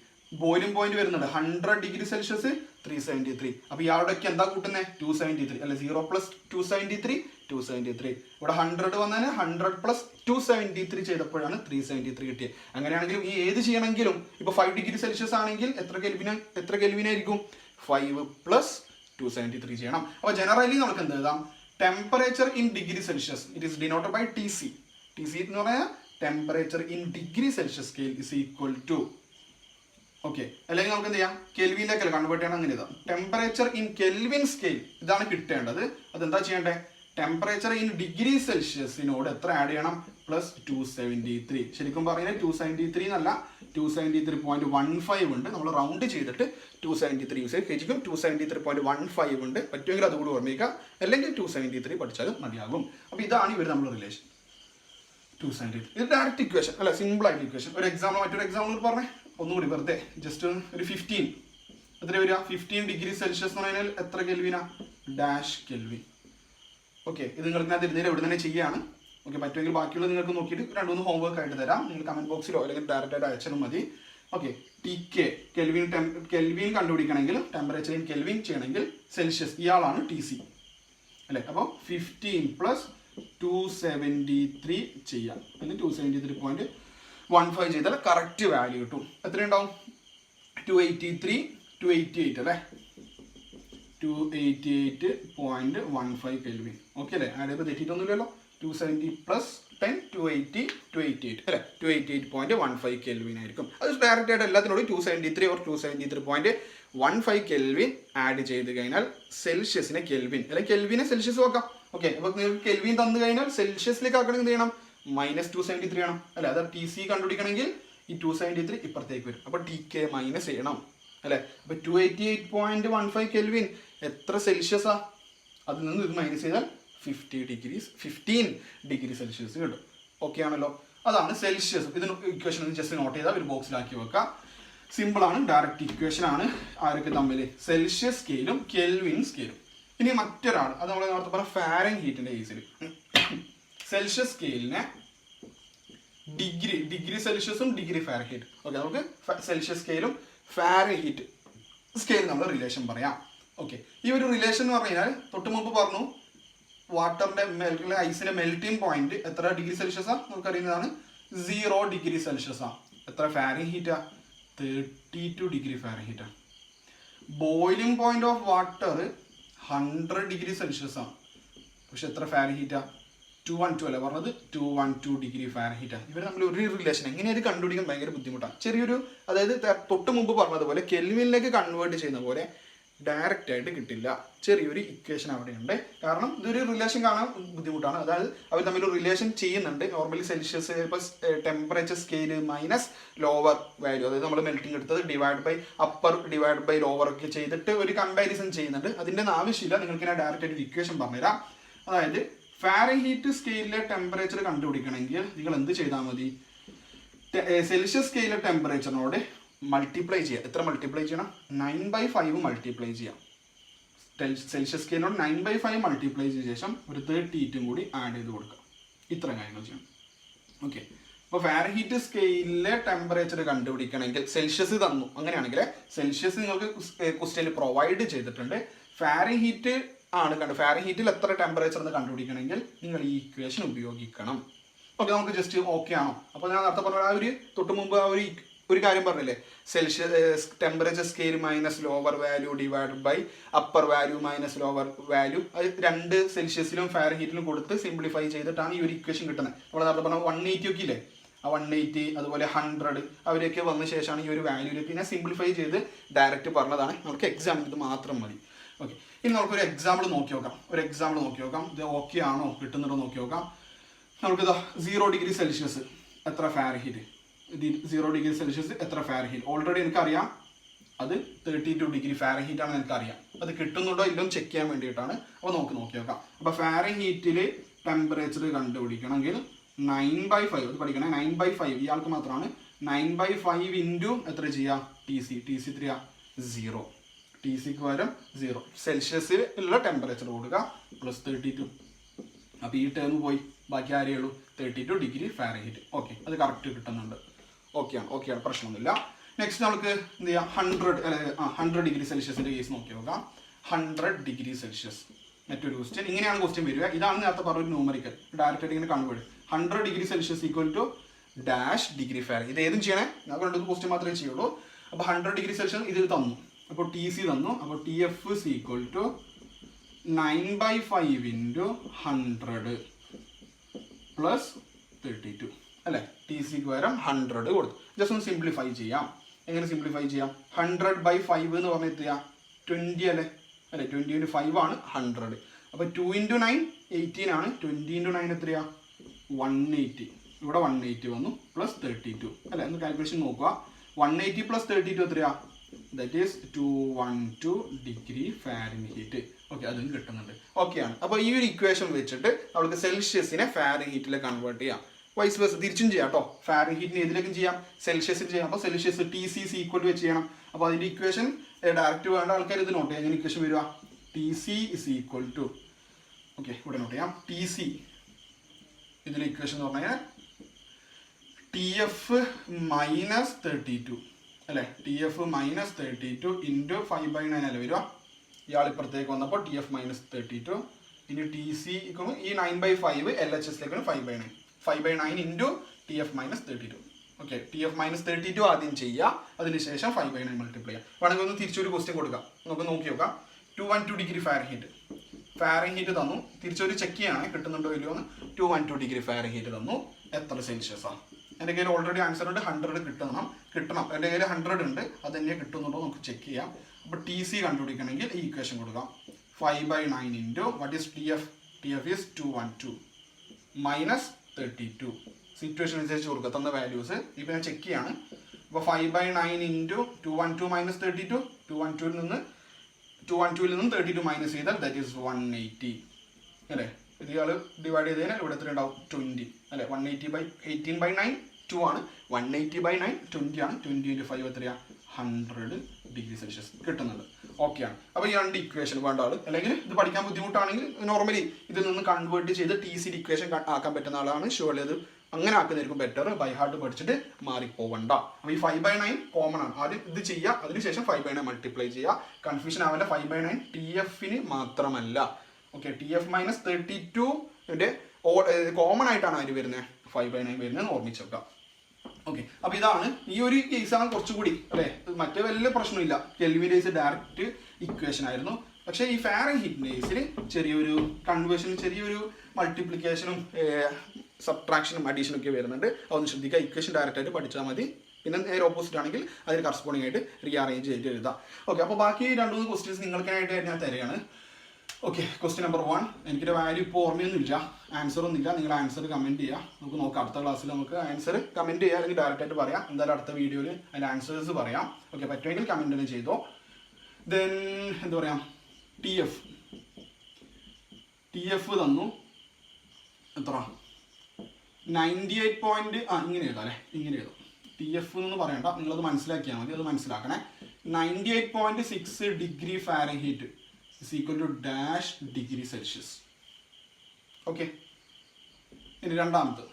ബോയിലിംഗ് പോയിന്റ് വരുന്നുണ്ട് 100 ഡിഗ്രി സെൽഷ്യസ് 373. അപ്പോൾ ഇയാളുടെയൊക്കെ എന്താ കൂട്ടുന്നത്? 273 അല്ലെ? 0 പ്ലസ് 273 273. ഇവിടെ 100 വന്നതിന് 100 പ്ലസ് 273 ചെയ്തപ്പോഴാണ് 373 കിട്ടിയത്. അങ്ങനെയാണെങ്കിലും ഈ ഏത് ചെയ്യണമെങ്കിലും ഇപ്പോൾ 5 ഡിഗ്രി സെൽഷ്യസ് ആണെങ്കിൽ എത്ര കെൽവിനായിരിക്കും? 5 പ്ലസ് 273 ചെയ്യണം. അപ്പോൾ ജനറലി നമുക്ക് എന്ത് എഴുതാം? Temperature in degree Celsius it is denoted by T C. T C എന്ന് പറഞ്ഞാൽ temperature in degree Celsius scale is equal to, okay, അല്ലെങ്കിൽ നമുക്ക് എന്ത് ചെയ്യാം? കെൽവിനിലേക്ക് കൺവേർട്ട് ചെയ്യണം. അങ്ങനെ ഇതാ ടെമ്പറേച്ചർ ഇൻ കെൽവിൻ സ്കെയിൽ, ഇതാണ് കിട്ടേണ്ടത്. അതെന്താ ചെയ്യേണ്ടത്? ടെമ്പറേച്ചർ ഇൻ ഡിഗ്രി സെൽഷ്യസിനോട് എത്ര ആഡ് ചെയ്യണം? പ്ലസ് 273. ശരിക്കും പറഞ്ഞാൽ 273 എന്നല്ല, 273.15 ഉണ്ട്. നമ്മൾ റൗണ്ട് ചെയ്തിട്ട് 273 യൂസ് ചെയ്യും. ശരിക്കും 273.15 ഉണ്ട്. പറ്റുമെങ്കിൽ അതുകൂടി ഓർമ്മിക്കുക, അല്ലെങ്കിൽ 273 പഠിച്ചാലും മതിയാകും. അപ്പോൾ ഇതാണ് ഇവർ നമ്മൾ റിലേഷൻ 273. ഇത് ഡയറക്റ്റ് ഇക്വേഷൻ അല്ല, സിമ്പിൾ ആയിട്ട് ഇക്വേഷൻ. ഒരു എക്സാമ്പിൾ, മറ്റൊരു എക്സാമ്പിൾ പറഞ്ഞേ ഒന്നുകൂടി വെറുതെ ജസ്റ്റ് ഒരു 15 എത്ര വരിക? 15 ഡിഗ്രി സെൽഷ്യസ് എന്ന് പറഞ്ഞാൽ എത്ര കെൽവിനാ? Dash kelvin. ഓക്കെ, ഇത് നിങ്ങൾക്ക് ഞാൻ തരുന്നതിൽ എവിടെ തന്നെ ചെയ്യുകയാണ്. ഓക്കെ, പറ്റുമെങ്കിൽ ബാക്കിയുള്ളത് നിങ്ങൾക്ക് നോക്കിയിട്ട് 2-3 ഹോംവർക്ക് ആയിട്ട് തരാം. നിങ്ങൾ കമന്റ് ബോക്സിലോ അല്ലെങ്കിൽ ഡയറക്റ്റായിട്ട് അയച്ചാലും മതി. ഓക്കെ, ടി കെ കെൽവിൻ കണ്ടുപിടിക്കണമെങ്കിൽ, ടെമ്പറേച്ചർ ഇൻ കെൽവിൻ ചെയ്യണമെങ്കിൽ സെൽഷ്യസ്, ഇയാളാണ് ടി സി അല്ലേ? അപ്പോൾ 15 പ്ലസ് 273 ചെയ്യാം. അല്ലെങ്കിൽ 273.15 ചെയ്താൽ കറക്റ്റ് വാല്യൂ കിട്ടും. എത്രയുണ്ടാവും? 288 അല്ലേ? 288.15 കെൽവിൻ. ഓക്കെ അല്ലേ? ആഡ് ചെയ്ത് തെറ്റിയിട്ടൊന്നുമില്ലല്ലോ. 270 പ്ലസ് 10 288 അല്ലേ? 288.15 കെൽവിൻ ആയിരിക്കും. അത് ഡയറക്റ്റ് ആയിട്ട് എല്ലാത്തിനോടും 273 ഓർ 273.15 കെൽവിൻ ആഡ് ചെയ്ത് കഴിഞ്ഞാൽ സെൽഷ്യസിനെ കെൽവിൻ അല്ലെങ്കിൽ കെൽവിനെ സെൽഷ്യസ് നോക്കാം. ഓക്കെ, അപ്പോൾ നിങ്ങൾക്ക് കെൽവിൻ തന്നു കഴിഞ്ഞാൽ സെൽഷ്യസിലേക്ക് ആക്കണമെങ്കിൽ എന്ത് ചെയ്യണം? -273 ആണ് അല്ലേ? അത് ടി സി കണ്ടുപിടിക്കണമെങ്കിൽ ഈ 273 ഇപ്പുറത്തേക്ക് വരും. അപ്പോൾ ടി കെ മൈനസ് ചെയ്യണം അല്ലേ? അപ്പോൾ 288.15 കെൽവിൻ എത്ര സെൽഷ്യസാ? അതിൽ നിന്ന് ഇത് മൈനസ് ചെയ്താൽ 15 ഡിഗ്രി സെൽഷ്യസ് കിട്ടും. ഓക്കെ ആണല്ലോ? അതാണ് സെൽഷ്യസ്. ഇതിന് ഇക്വേഷൻ ജസ്റ്റ് നോട്ട് ചെയ്താൽ ഒരു ബോക്സിലാക്കി വെക്കാം. സിമ്പിൾ ആണ്, ഡയറക്റ്റ് ഇക്വേഷൻ ആണ്. ആരൊക്കെ തമ്മിൽ? സെൽഷ്യസ് സ്കെയിലും കെൽവിൻ സ്കെയിലും. ഇനി മറ്റൊരാൾ, അത് നമ്മൾ നേരത്തെ പറഞ്ഞ ഫാരൻഹീറ്റിന്റെ കേസിൽ സെൽഷ്യസ് സ്കെയിലിനെ ഡിഗ്രി സെൽഷ്യസും ഡിഗ്രി ഫാരൻഹീറ്റ്. ഓക്കെ, നമുക്ക് സെൽഷ്യസ് സ്കെയിലും ഫാരൻഹീറ്റ് സ്കെയിൽ നമ്മൾ റിലേഷൻ പറയാം. ഓക്കെ, ഈ ഒരു റിലേഷൻ എന്ന് പറഞ്ഞു കഴിഞ്ഞാൽ തൊട്ട് മുമ്പ് പറഞ്ഞു വാട്ടറിന്റെ ഐസിന്റെ മെൽറ്റിംഗ് പോയിന്റ് എത്ര ഡിഗ്രി സെൽഷ്യസാ? നമുക്കറിയുന്നതാണ് 0 ഡിഗ്രി സെൽഷ്യസാ. എത്ര ഫാരൻഹീറ്റാ? 32 ഡിഗ്രി ഫാരൻഹീറ്റാ. Boiling point of water 100 degree സെൽഷ്യസാണ്. പക്ഷെ എത്ര ഫാരൻഹീറ്റാ? 212 അല്ലേ പറഞ്ഞത്? 212 ഡിഗ്രി ഫാരൻഹീറ്റാ. ഇവർ നമ്മൾ ഒരു റിലേഷൻ എങ്ങനെയത് കണ്ടുപിടിക്കാൻ ഭയങ്കര ബുദ്ധിമുട്ടാണ്. ചെറിയൊരു, അതായത് തൊട്ട് മുമ്പ് പറഞ്ഞതുപോലെ കെൽവിനിലേക്ക് കൺവേർട്ട് ചെയ്യുന്ന പോലെ ഡയറക്റ്റ് ആയിട്ട് കിട്ടില്ല. ചെറിയൊരു ഇക്വേഷൻ അവിടെയുണ്ട്. കാരണം ഇതൊരു റിലേഷൻ കാണാൻ ബുദ്ധിമുട്ടാണ്. അതായത് അവർ തമ്മിൽ ഒരു റിലേഷൻ ചെയ്യുന്നുണ്ട്. നോർമലി സെൽഷ്യസ് ഇപ്പോൾ temperature scale minus lower value, അതായത് നമ്മൾ മെൽറ്റിംഗ് എടുത്തത് divide by upper divide by lower ഒക്കെ ചെയ്തിട്ട് ഒരു കമ്പാരിസൺ ചെയ്യുന്നുണ്ട്. അതിൻ്റെ ആവശ്യമില്ല, നിങ്ങൾക്ക് ഞാൻ ഡയറക്റ്റ് ആയിട്ട് ഒരു ഇക്വേഷൻ പറഞ്ഞുതരാം. അതായത് ഫാരൻഹീറ്റ് സ്കെയിലിലെ ടെമ്പറേച്ചർ കണ്ടുപിടിക്കണമെങ്കിൽ നിങ്ങൾ എന്ത് ചെയ്താൽ മതി? സെൽഷ്യസ് സ്കെയിലിലെ ടെമ്പറേച്ചറിനോട് മൾട്ടിപ്ലൈ ചെയ്യുക. എത്ര മൾട്ടിപ്ലൈ ചെയ്യണം? 9/5 മൾട്ടിപ്ലൈ ചെയ്യാം. സെൽഷ്യസ് സ്കെയിലിനോട് 9/5 മൾട്ടിപ്ലൈ ചെയ്ത ശേഷം ഒരു 38 കൂടി ആഡ് ചെയ്ത് കൊടുക്കാം. ഇത്ര കാര്യങ്ങൾ ചെയ്യണം. ഓക്കെ, അപ്പോൾ ഫാരൻഹീറ്റ് സ്കെയിലിലെ ടെമ്പറേച്ചർ കണ്ടുപിടിക്കണമെങ്കിൽ സെൽഷ്യസ് തന്നു. അങ്ങനെയാണെങ്കിൽ സെൽഷ്യസ് നിങ്ങൾക്ക് ക്വസ്റ്റ്യനിൽ പ്രൊവൈഡ് ചെയ്തിട്ടുണ്ട്. ഫാരൻഹീറ്റ് ആണ് ഫാരൻഹീറ്റിൽ എത്ര ടെമ്പറേച്ചർ എന്ന് കണ്ടുപിടിക്കണമെങ്കിൽ നിങ്ങൾ ഈ ഇക്വേഷൻ ഉപയോഗിക്കണം. ഓക്കെ, നമുക്ക് ജസ്റ്റ് ഓക്കെ ആണോ? അപ്പോൾ ഞാൻ നേരത്തെ പറഞ്ഞ ആ ഒരു തൊട്ട് മുമ്പ് ആ ഒരു കാര്യം പറഞ്ഞില്ലേ, Celsius temperature scale minus lower value divide by upper value minus lower value. അത് 2 സെൽഷ്യസിലും ഫാരൻഹീറ്റിലും കൊടുത്ത് സിംപ്ലിഫൈ ചെയ്തിട്ടാണ് ഈ ഒരു ഇക്വേഷൻ കിട്ടുന്നത്. നമ്മൾ നേരത്തെ പറഞ്ഞ 180 ഒക്കെ ഇല്ലേ, ആ 180 അതുപോലെ 100 അവരൊക്കെ വന്ന ശേഷമാണ് ഈ ഒരു വാല്യൂലേക്ക് ഞാൻ സിംപ്ലിഫൈ ചെയ്ത് ഡയറക്റ്റ് പറഞ്ഞതാണ്. നമുക്ക് എക്സാമിന് ഇത് മാത്രം മതി. ഓക്കെ, ഇനി നമുക്കൊരു എക്സാമ്പിൾ നോക്കി നോക്കാം. ഇത് ഓക്കെ ആണോ കിട്ടുന്നുണ്ടോ നോക്കി നോക്കാം. നമുക്കിതാ 0 ഡിഗ്രി സെൽഷ്യസ് എത്ര ഫാരൻഹീറ്റ്? 0 ഡിഗ്രി സെൽഷ്യസ് എത്ര ഫാരൻഹീറ്റ്? ഓൾറെഡി എനിക്കറിയാം അത് 32 ഡിഗ്രി ഫാരൻഹീറ്റ് ആണെന്ന് എനിക്കറിയാം. അത് കിട്ടുന്നുണ്ടോ ഇല്ലോ ചെക്ക് ചെയ്യാൻ വേണ്ടിയിട്ടാണ്. അപ്പോൾ നമുക്ക് നോക്കി നോക്കാം. അപ്പോൾ ഫാരൻഹീറ്റിൽ ടെമ്പറേച്ചർ കണ്ടുപിടിക്കണമെങ്കിൽ 9/5 അത് പഠിക്കണേ. 9/5 ഇയാൾക്ക് മാത്രമാണ്. 9/5 ഇൻറ്റു എത്ര ചെയ്യുക? ടി സി എത്രയാ? 0. ടി സിക്ക് പകരം 0 സെൽഷ്യസിൽ ഉള്ള ടെമ്പറേച്ചർ കൊടുക്കുക +32. അപ്പോൾ ഈ ടേം പോയി, ബാക്കി ആരേ ഉള്ളൂ 32 ഡിഗ്രി ഫാരൻഹീറ്റ്. ഓക്കെ, അത് കറക്റ്റ് കിട്ടുന്നുണ്ട്. ഓക്കെയാണ്, പ്രശ്നമൊന്നുമില്ല. നെക്സ്റ്റ് നമുക്ക് എന്ത് ചെയ്യാം, 100 ഡിഗ്രി സെൽഷ്യസിൻ്റെ കേസ് നോക്കി നോക്കാം. 100 ഡിഗ്രി സെൽഷ്യസ് മറ്റൊരു ക്വസ്റ്റ്യൻ. ഇങ്ങനെയാണ് ക്വസ്റ്റ്യൻ വരിക. ഇതാണ് നേരത്തെ പറഞ്ഞൊരു ന്യൂമറിക്കൽ, ഡയറക്റ്റ് ആയിട്ട് ഇങ്ങനെ convert. 100 degree Celsius equal to dash degree Fahrenheit. ഇത് ഏതും ചെയ്യണേ, ഞാൻ കണ്ടത് ക്വസ്റ്റ്യൻ മാത്രമേ ചെയ്യുള്ളൂ. അപ്പോൾ 100 ഡിഗ്രി സെൽഷ്യസ് ഇത് തന്നു, അപ്പോൾ ടി സി തന്നു. അപ്പോൾ T F is equal to 9/5 × 100 plus 32 അല്ലേ. ടി സിക്ക് പകരം 100 കൊടുത്തു. ജസ്റ്റ് ഒന്ന് സിംപ്ലിഫൈ ചെയ്യാം. എങ്ങനെ സിംപ്ലിഫൈ ചെയ്യാം? 100/5 എന്ന് പറഞ്ഞാൽ എത്രയാ, 20 അല്ലേ. 20 × 5 ആണ് 100. അപ്പോൾ 2 × 9 18 ആണ്. 20 × 9 എത്രയാ, 180. ഇവിടെ 180 വന്നു പ്ലസ് 32 അല്ലേ. ഒന്ന് കാൽക്കുലേഷൻ നോക്കുക. 180 പ്ലസ് 32 എത്രയാ, that is 212 degree Fahrenheit. Okay, അതും കിട്ടുന്നുണ്ട്. ഓക്കെയാണ്. അപ്പോൾ ഈ ഒരു ഇക്വേഷൻ വെച്ചിട്ട് നമുക്ക് സെൽഷ്യസിനെ ഫാരൻഹീറ്റിലേക്ക് കൺവേർട്ട് ചെയ്യാം. വൈസ് വേഴ്സ തിരിച്ചും ചെയ്യാം കേട്ടോ. ഫാരൻഹീറ്റിന് ഏതിലേക്കും ചെയ്യാം, സെൽഷ്യസിൽ ചെയ്യാം. അപ്പോൾ Celsius T C equal to വെച്ച് ചെയ്യണം. അപ്പോൾ അതിൻ്റെ ഇക്വേഷൻ ഡയറക്റ്റ് വേണ്ട ആൾക്കാർ ഇത് നോട്ട് ചെയ്യാം. എങ്ങനെ ഇക്വേഷൻ വരിക, T C is equal to, okay ഇവിടെ നോട്ട് ചെയ്യാം, ടി സി ഇതിൻ്റെ ഇക്വേഷൻ എന്ന് പറഞ്ഞു കഴിഞ്ഞാൽ ടി എഫ് മൈനസ് 32 അല്ലേ. ടി എഫ് മൈനസ് 32 ഇൻറ്റു 5/9 അല്ലേ വരിക. ഇയാൾ ഇപ്പുറത്തേക്ക് വന്നപ്പോൾ ടി എഫ് മൈനസ് 32 ഇനി ടി സി ഈ 9/5 LHSലേക്കാണ് 5/9. 5/9 into T F minus 32. Okay, T F minus 32 ആദ്യം ചെയ്യുക, അതിനുശേഷം 5/9 മൾട്ടിപ്ലൈ ചെയ്യുക. വേണമെങ്കിൽ ഒന്ന് തിരിച്ചൊരു ക്വസ്റ്റ്യൻ കൊടുക്കാം, നമുക്ക് നോക്കി നോക്കാം. 212 ഡിഗ്രി ഫാരൻഹീറ്റ് തന്നു. തിരിച്ചൊരു ചെക്ക് ചെയ്യണേ കിട്ടുന്നുണ്ടോ ഇല്ലയോ എന്ന്. 212 ഡിഗ്രി ഫാരൻഹീറ്റ് തന്നു. എത്ര സെൽഷ്യസാണ്? എൻ്റെ കയ്യിൽ ഓൾറെഡി ആൻസർ ഉണ്ട്, 100 കിട്ടണം. എൻ്റെ കയ്യിൽ 100 ഉണ്ട്, അത് തന്നെ കിട്ടുന്നുണ്ടോ നമുക്ക് ചെക്ക് ചെയ്യാം. അപ്പോൾ ടി സി കണ്ടുപിടിക്കണമെങ്കിൽ ഈ ഇക്വേഷൻ കൊടുക്കാം. 5/9 into what is T F, T F is 212 minus 32. Situation അനുസരിച്ച് കൊടുക്കുക തന്ന വാല്യൂസ്. ഇപ്പോൾ ഞാൻ ചെക്ക് ചെയ്യാണ്. അപ്പോൾ 5/9 ഇൻറ്റു 212 മൈനസ് 32. 212 നിന്ന് 32 മൈനസ് ചെയ്താൽ ദാറ്റ് ഈസ് 180 അല്ലേ. ഇത് ഇയാൾ ഡിവൈഡ് ചെയ്ത് കഴിഞ്ഞാൽ ഇവിടെ എത്ര ഉണ്ടാവും, 20 അല്ലേ. 180/18/9 2 ആണ്. 180/9 20 ആണ്. 20 × 5 എത്രയാണ്, 100 ഡിഗ്രി സെൽഷ്യസ് കിട്ടുന്നുണ്ട്. ഓക്കെയാണ്. അപ്പോൾ ഈ രണ്ട് ഇക്വേഷൻ വേണ്ട ആൾ, അല്ലെങ്കിൽ ഇത് പഠിക്കാൻ ബുദ്ധിമുട്ടാണെങ്കിൽ നോർമലി ഇതിൽ നിന്ന് കൺവേർട്ട് ചെയ്ത് ടി സി ഇക്വേഷൻ ആക്കാൻ പറ്റുന്ന ആളാണ് ഷുവർലി അത് അങ്ങനെ ആക്കുന്നതായിരിക്കും ബെറ്റർ. ബൈ ഹാർട്ട് പഠിച്ചിട്ട് മാറിപ്പോവണ്ട. അപ്പോൾ ഈ 5/9 കോമൺ ആണ്. ആദ്യം ഇത് ചെയ്യുക, അതിനുശേഷം 5/9 മൾട്ടിപ്ലൈ ചെയ്യുക. കൺഫ്യൂഷൻ ആവില്ല. 5/9 ടി എഫിന് മാത്രമല്ല. ഓക്കെ, ടി എഫ് മൈനസ് 32ന്റെ കോമൺ ആയിട്ടാണ് ആര് വരുന്നത്, 5/9 വരുന്നത് ഓർമ്മിച്ച് വെക്കാം. ഓക്കെ, അപ്പോൾ ഇതാണ് ഈ ഒരു കേസാണ് കുറച്ചുകൂടി അല്ലേ. മറ്റേ വലിയ പ്രശ്നമില്ല, കെൽവിനേസ് ഡയറക്റ്റ് ഇക്വേഷൻ ആയിരുന്നു. പക്ഷേ ഈ ഫാരൻഹീറ്റിനേസിൽ ചെറിയൊരു കൺവേർഷനും ചെറിയൊരു മൾട്ടിപ്ലിക്കേഷനും സബ്ട്രാക്ഷനും അഡീഷനും ഒക്കെ വരുന്നുണ്ട്. അതൊന്ന് ശ്രദ്ധിക്കുക. ഇക്വേഷൻ ഡയറക്റ്റ് ആയിട്ട് പഠിച്ചാൽ മതി. പിന്നെ നേരെ ഓപ്പോസിറ്റ് ആണെങ്കിൽ അതിന് കറസ്പോണ്ടിങ് ആയിട്ട് റീഅറേഞ്ച് ചെയ്തിട്ട് എഴുതാം. ഓക്കെ, അപ്പോൾ ബാക്കി 2-3 ക്വസ്റ്റ്യൻസ് നിങ്ങൾക്കായിട്ട് ഞാൻ തരികയാണ്. Okay, question number 1. എനിക്കൊരു വാല്യൂ ഇപ്പോൾ ഓർമ്മയൊന്നുമില്ല, ആൻസർ ഒന്നുമില്ല. നിങ്ങൾ ആൻസർ കമൻറ്റ് ചെയ്യുക. നമുക്ക് നോക്കാം, അടുത്ത ക്ലാസ്സിൽ നമുക്ക് ആൻസർ കമൻറ്റ് ചെയ്യുക, അല്ലെങ്കിൽ ഡയറക്റ്റ് ആയിട്ട് പറയാം. എന്തായാലും അടുത്ത വീഡിയോയിൽ അതിൻ്റെ ആൻസേഴ്സ് പറയാം. ഓക്കെ, പറ്റുമെങ്കിൽ കമൻറ്റ് തന്നെ ചെയ്തോ. ദെൻ എന്താ പറയുക, ടി എഫ് തന്നു എത്ര, 98 ഇങ്ങനെ എഴുതാം അല്ലേ. ഇങ്ങനെ എഴുതും. ടി എഫ് എന്ന് പറയണ്ട, നിങ്ങളത് മനസ്സിലാക്കിയാൽ മതി. അത് മനസ്സിലാക്കണേ. 98.6 degree Fahrenheit is equal to dash degree Celsius. Okay, ഇനി രണ്ടാമത്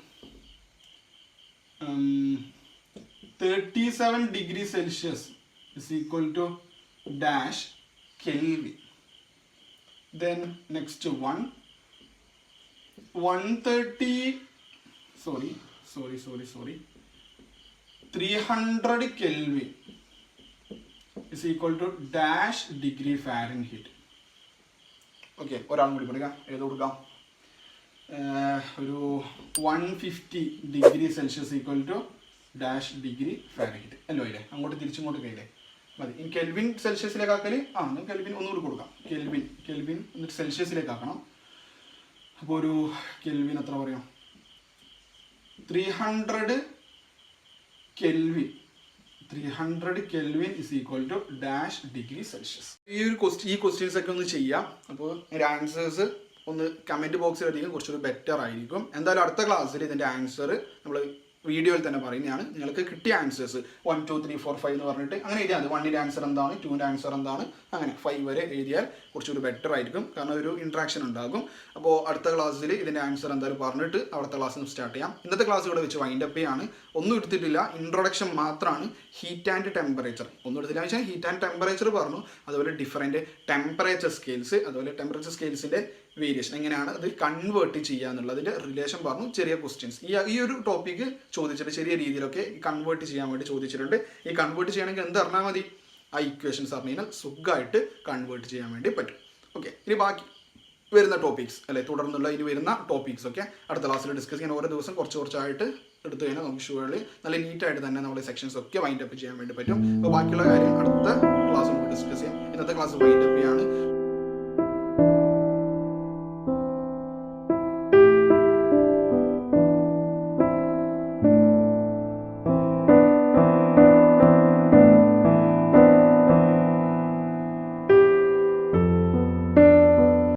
37 degree Celsius is equal to dash Kelvin. Then next 300 Kelvin is equal to dash degree Fahrenheit. Okay, ഒരാളും കൂടി കൊടുക്കാം. ഏത് കൊടുക്കാം, ഒരു 150 degree Celsius equal to dash degree Fahrenheit അല്ലോ ഇല്ലേ. അങ്ങോട്ട് തിരിച്ചിങ്ങോട്ട് കയ്യില്ലേ മതി. ഇനി കെൽവിൻ സെൽഷ്യസിലേക്ക് ആക്കൽ കെൽവിൻ ഒന്നുകൂടി കൊടുക്കാം. കെൽവിൻ എന്നിട്ട് സെൽഷ്യസിലേക്ക് ആക്കണം. അപ്പോൾ ഒരു കെൽവിൻ എത്ര പറയാം, 300 Kelvin is equal to dash degree Celsius. ഈ ക്വസ്റ്റ്യൻസ് ഒക്കെ ഒന്ന് ചെയ്യാം. അപ്പോൾ ഇതിൻ്റെ ആൻസേഴ്സ് ഒന്ന് കമൻറ്റ് ബോക്സിൽ അധികം കുറച്ചുകൂടി ബെറ്റർ ആയിരിക്കും. എന്തായാലും അടുത്ത ക്ലാസ്സിൽ ഇതിൻ്റെ ആൻസർ നമ്മൾ വീഡിയോയിൽ തന്നെ പറയുന്നതാണ്. നിങ്ങൾക്ക് കിട്ടിയ ആൻസേഴ്സ് 1 2 3 4 5 എന്ന് പറഞ്ഞിട്ട് അങ്ങനെ എഴുതിയാൽ മതി. 1ൻ്റെ ആൻസർ എന്താണ്, 2ൻ്റെ ആൻസർ എന്താണ്, അങ്ങനെ 5 വരെ എഴുതിയാൽ കുറച്ചുകൂടി ബെറ്റർ ആയിരിക്കും. കാരണം ഒരു ഇൻട്രാക്ഷൻ ഉണ്ടാകും. അപ്പോൾ അടുത്ത ക്ലാസ്സിൽ ഇതിൻ്റെ ആൻസർ എന്തായാലും പറഞ്ഞിട്ട് അടുത്ത ക്ലാസ്സിൽ സ്റ്റാർട്ട് ചെയ്യാം. ഇന്നത്തെ ക്ലാസ് ഇവിടെ വെച്ച് വൈൻഡപ്പ് ചെയ്യാണ്. ഒന്നും എടുത്തിട്ടില്ല, ഇൻട്രൊഡക്ഷൻ മാത്രമാണ്. ഹീറ്റ് ആൻഡ് ടെമ്പറേച്ചർ ഒന്നും എടുത്തില്ല വെച്ചാൽ ഹീറ്റ് ആൻഡ് ടെമ്പറേച്ചർ പറഞ്ഞു. അതുപോലെ ഡിഫറൻറ്റ് ടെമ്പറേച്ചർ സ്കെയിൽസ്, അതുപോലെ ടെമ്പറേച്ചർ സ്കെയിൽസിൻ്റെ വേരിയേഷൻ എങ്ങനെയാണ് അത് കൺവേർട്ട് ചെയ്യുക എന്നുള്ളതിൻ്റെ റിലേഷൻ പറഞ്ഞു. ചെറിയ ക്വസ്റ്റ്യൻസ് ഈ ഒരു ടോപ്പിക്ക് ചോദിച്ചിട്ട് ചെറിയ രീതിയിലൊക്കെ കൺവേർട്ട് ചെയ്യാൻ വേണ്ടി ചോദിച്ചിട്ടുണ്ട്. ഈ കൺവേർട്ട് ചെയ്യണമെങ്കിൽ എന്ത് അറിഞ്ഞാൽ മതി, ആ ഇക്വേഷൻസ് അറിഞ്ഞു കഴിഞ്ഞാൽ സുഖമായിട്ട് കൺവേർട്ട് ചെയ്യാൻ വേണ്ടി പറ്റും. ഓക്കെ, ഇനി ബാക്കി വരുന്ന ടോപ്പിക്സ് അല്ലെ, തുടർന്നുള്ള ഇനി വരുന്ന ടോപ്പിക്സ് ഒക്കെ അടുത്ത ക്ലാസ്സിൽ ഡിസ്കസ് ചെയ്യാൻ ഓരോ ദിവസം കുറച്ചായിട്ട് എടുത്തു കഴിഞ്ഞാൽ നമുക്ക് ഷുവർലി നല്ല നീറ്റായിട്ട് തന്നെ നമ്മുടെ സെക്ഷൻസ് ഒക്കെ വൈൻഡ് അപ്പ് ചെയ്യാൻ വേണ്ടി പറ്റും. അപ്പോൾ ബാക്കിയുള്ള കാര്യം അടുത്ത ക്ലാസ് നമുക്ക് ഡിസ്കസ് ചെയ്യാം. ഇന്നത്തെ ക്ലാസ് വൈൻഡ് അപ്പ് ചെയ്യാണ്.